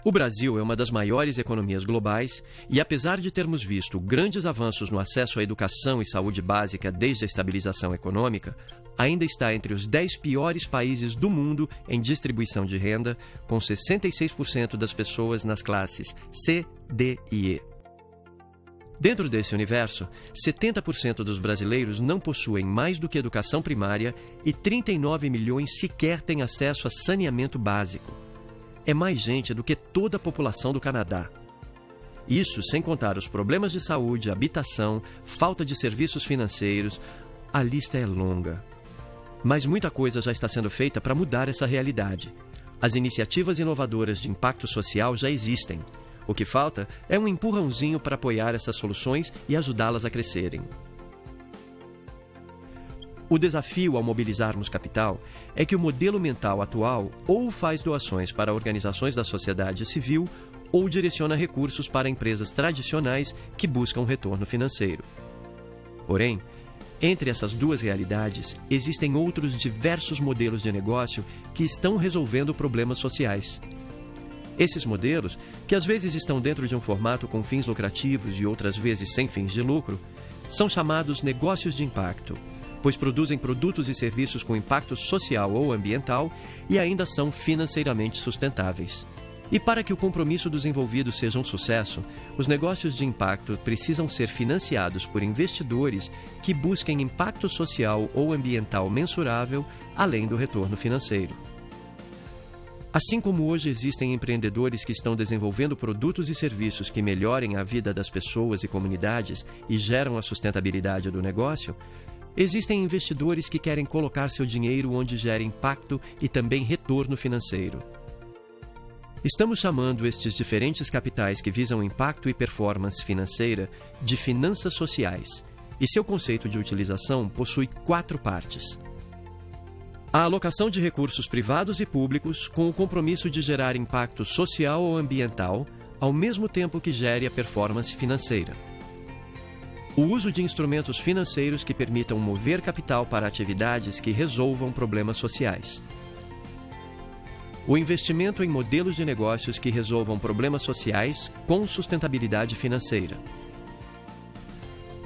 O Brasil é uma das maiores economias globais e, apesar de termos visto grandes avanços no acesso à educação e saúde básica desde a estabilização econômica, ainda está entre os 10 piores países do mundo em distribuição de renda, com 66% das pessoas nas classes C, D e E. Dentro desse universo, 70% dos brasileiros não possuem mais do que educação primária e 39 milhões sequer têm acesso a saneamento básico. É mais gente do que toda a população do Canadá. Isso sem contar os problemas de saúde, habitação, falta de serviços financeiros. A lista é longa. Mas muita coisa já está sendo feita para mudar essa realidade. As iniciativas inovadoras de impacto social já existem. O que falta é um empurrãozinho para apoiar essas soluções e ajudá-las a crescerem. O desafio ao mobilizarmos capital é que o modelo mental atual ou faz doações para organizações da sociedade civil ou direciona recursos para empresas tradicionais que buscam retorno financeiro. Porém, entre essas duas realidades, existem outros diversos modelos de negócio que estão resolvendo problemas sociais. Esses modelos, que às vezes estão dentro de um formato com fins lucrativos e outras vezes sem fins de lucro, são chamados negócios de impacto, pois produzem produtos e serviços com impacto social ou ambiental e ainda são financeiramente sustentáveis. E para que o compromisso dos envolvidos seja um sucesso, os negócios de impacto precisam ser financiados por investidores que busquem impacto social ou ambiental mensurável, além do retorno financeiro. Assim como hoje existem empreendedores que estão desenvolvendo produtos e serviços que melhorem a vida das pessoas e comunidades e geram a sustentabilidade do negócio, existem investidores que querem colocar seu dinheiro onde gera impacto e também retorno financeiro. Estamos chamando estes diferentes capitais que visam impacto e performance financeira de finanças sociais, e seu conceito de utilização possui 4 partes. A alocação de recursos privados e públicos com o compromisso de gerar impacto social ou ambiental, ao mesmo tempo que gere a performance financeira. O uso de instrumentos financeiros que permitam mover capital para atividades que resolvam problemas sociais. O investimento em modelos de negócios que resolvam problemas sociais com sustentabilidade financeira.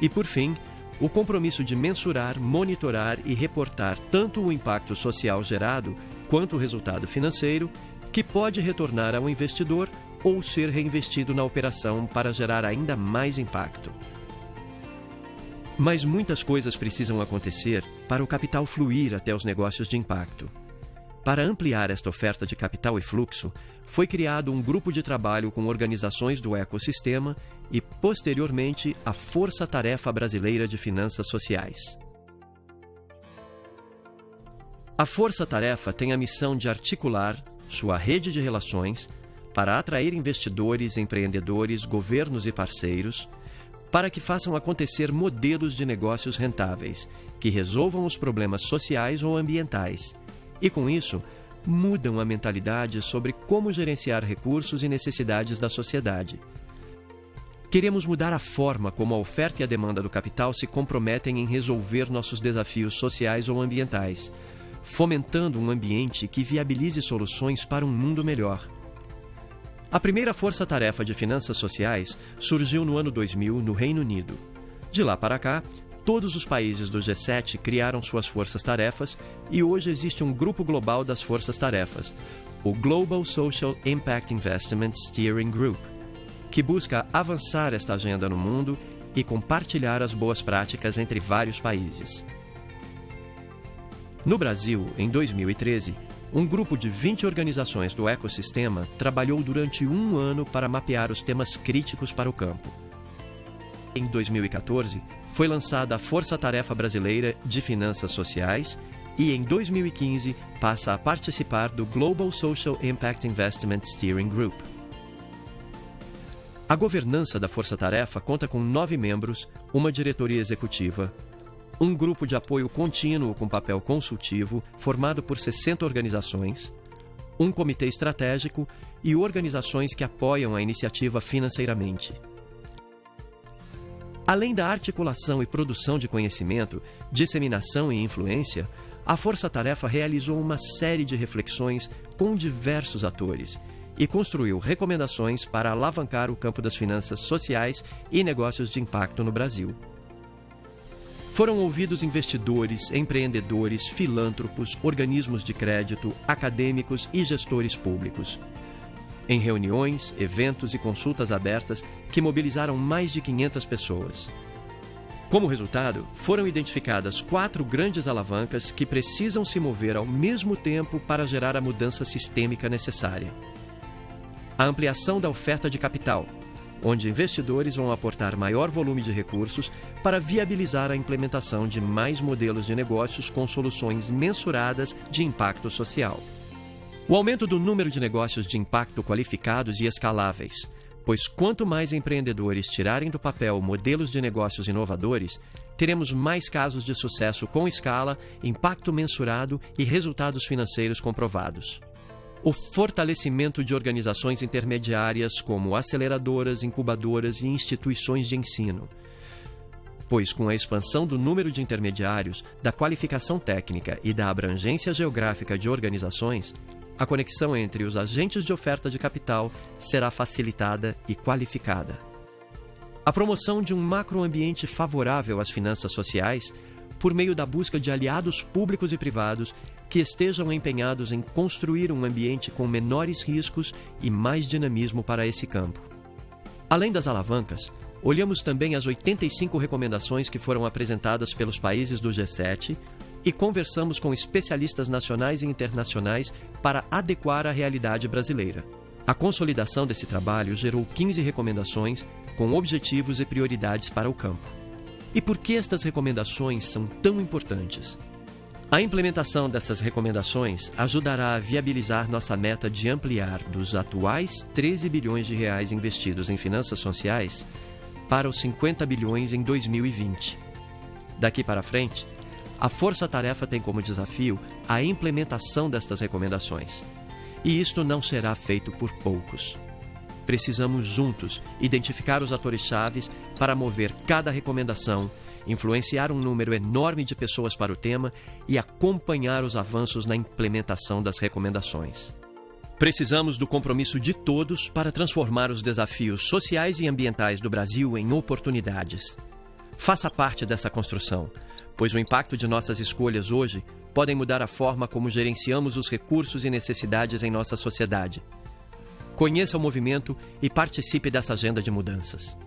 E, por fim, o compromisso de mensurar, monitorar e reportar tanto o impacto social gerado quanto o resultado financeiro, que pode retornar ao investidor ou ser reinvestido na operação para gerar ainda mais impacto. Mas muitas coisas precisam acontecer para o capital fluir até os negócios de impacto. Para ampliar esta oferta de capital e fluxo, foi criado um grupo de trabalho com organizações do ecossistema e, posteriormente, a Força Tarefa Brasileira de Finanças Sociais. A Força Tarefa tem a missão de articular sua rede de relações para atrair investidores, empreendedores, governos e parceiros, para que façam acontecer modelos de negócios rentáveis, que resolvam os problemas sociais ou ambientais, e, com isso, mudam a mentalidade sobre como gerenciar recursos e necessidades da sociedade. Queremos mudar a forma como a oferta e a demanda do capital se comprometem em resolver nossos desafios sociais ou ambientais, fomentando um ambiente que viabilize soluções para um mundo melhor. A primeira força-tarefa de finanças sociais surgiu no ano 2000 no Reino Unido. De lá para cá, todos os países do G7 criaram suas forças-tarefas e hoje existe um grupo global das forças-tarefas, o Global Social Impact Investment Steering Group, que busca avançar esta agenda no mundo e compartilhar as boas práticas entre vários países. No Brasil, em 2013, um grupo de 20 organizações do ecossistema trabalhou durante um ano para mapear os temas críticos para o campo. Em 2014, foi lançada a Força Tarefa Brasileira de Finanças Sociais e, em 2015, passa a participar do Global Social Impact Investment Steering Group. A governança da Força Tarefa conta com 9 membros, uma diretoria executiva, um grupo de apoio contínuo com papel consultivo, formado por 60 organizações, um comitê estratégico e organizações que apoiam a iniciativa financeiramente. Além da articulação e produção de conhecimento, disseminação e influência, a Força Tarefa realizou uma série de reflexões com diversos atores e construiu recomendações para alavancar o campo das finanças sociais e negócios de impacto no Brasil. Foram ouvidos investidores, empreendedores, filântropos, organismos de crédito, acadêmicos e gestores públicos. Em reuniões, eventos e consultas abertas que mobilizaram mais de 500 pessoas. Como resultado, foram identificadas 4 grandes alavancas que precisam se mover ao mesmo tempo para gerar a mudança sistêmica necessária. A ampliação da oferta de capital, onde investidores vão aportar maior volume de recursos para viabilizar a implementação de mais modelos de negócios com soluções mensuradas de impacto social. O aumento do número de negócios de impacto qualificados e escaláveis, pois quanto mais empreendedores tirarem do papel modelos de negócios inovadores, teremos mais casos de sucesso com escala, impacto mensurado e resultados financeiros comprovados. O fortalecimento de organizações intermediárias como aceleradoras, incubadoras e instituições de ensino. Pois com a expansão do número de intermediários, da qualificação técnica e da abrangência geográfica de organizações, a conexão entre os agentes de oferta de capital será facilitada e qualificada. A promoção de um macroambiente favorável às finanças sociais, por meio da busca de aliados públicos e privados que estejam empenhados em construir um ambiente com menores riscos e mais dinamismo para esse campo. Além das alavancas, olhamos também as 85 recomendações que foram apresentadas pelos países do G7 e conversamos com especialistas nacionais e internacionais para adequar à realidade brasileira. A consolidação desse trabalho gerou 15 recomendações com objetivos e prioridades para o campo. E por que estas recomendações são tão importantes? A implementação dessas recomendações ajudará a viabilizar nossa meta de ampliar dos atuais 13 bilhões de reais investidos em finanças sociais para os 50 bilhões em 2020. Daqui para frente, a força-tarefa tem como desafio a implementação destas recomendações. E isto não será feito por poucos. Precisamos juntos identificar os atores-chaves para mover cada recomendação, influenciar um número enorme de pessoas para o tema e acompanhar os avanços na implementação das recomendações. Precisamos do compromisso de todos para transformar os desafios sociais e ambientais do Brasil em oportunidades. Faça parte dessa construção, pois o impacto de nossas escolhas hoje podem mudar a forma como gerenciamos os recursos e necessidades em nossa sociedade. Conheça o movimento e participe dessa agenda de mudanças.